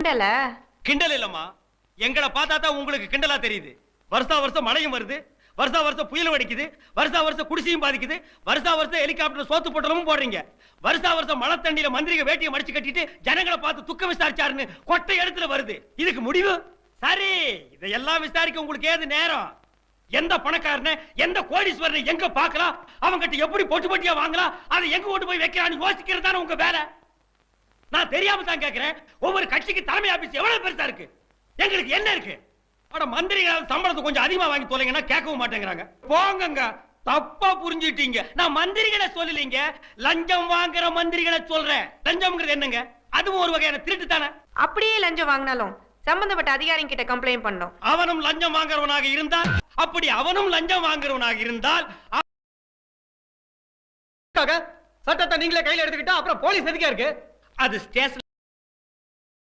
கிண்டல கிண்டல் இல்லம்மா, எங்களை பார்த்தா தான் உங்களுக்கு கிண்டலா தெரியுது. வருஷா வருஷம் மழையும் வருது, வருஷா வருஷம் புயலும் அடிக்குது, வருஷா வருஷம் குடிசையும் பாதிக்குது, வருஷா வருஷம் ஹெலிகாப்டர் சோத்து போட்டலும் போடுறீங்க, வருஷா வருஷம் மழை தண்ணியில மந்திரிக வேட்டியை மடிச்சு கட்டிட்டு ஜனங்களை பார்த்து துக்கம் விசாரிச்சாருன்னு கொட்டை இடத்துல வருது. இதுக்கு முடிவு சரி. இதையெல்லாம் விசாரிக்க உங்களுக்கு ஏது நேரம்? எந்த பணக்காரன எந்த கோடீஸ்வரனை எங்க பார்க்கலாம், அவங்கிட்ட எப்படி பொட்டு பொட்டியா வாங்கலாம், அதை எங்க கொண்டு போய் வைக்கலாம்னு யோசிக்கிறது தானே உங்க வேலை. நான் தெரியாம தான் கேட்கிறேன், ஒவ்வொரு கட்சிக்கு தலைமை ஆபீஸ் எவ்வளவு பெருசா இருக்கு, எங்களுக்கு என்ன இருக்கு? அட மந்திரிகள் சம்பளத்தை கொஞ்சம் அதிகமா வாங்கி தொலைங்கன்னா கேட்கவும் மாட்டேங்கிறாங்க. போங்கங்க, தப்பா புரிஞ்சுட்டீங்க. நான் மந்திரிகளை சொல்லலீங்க, லஞ்சம் வாங்குற மந்திரிகளை சொல்றேன். லஞ்சம்ங்கிறது என்னங்க? அதுவும் ஒரு வகையான திருட்டு தானே. அப்படியே லஞ்சம் வாங்கினாலும் சம்பந்தப்பட்ட அதிகாரி கிட்ட கம்ப்ளைண்ட் பண்ணோம். அவனும் லஞ்சம் வாங்குறவனாக இருந்தால், அப்படி அவனும் லஞ்சம் வாங்குறவனாக இருந்தால் சட்டத்தை நீங்களே கையில எடுத்துக்கிட்டா அப்புறம் போலீஸ் எதுக்கா இருக்கு? அது ஸ்டேஷன்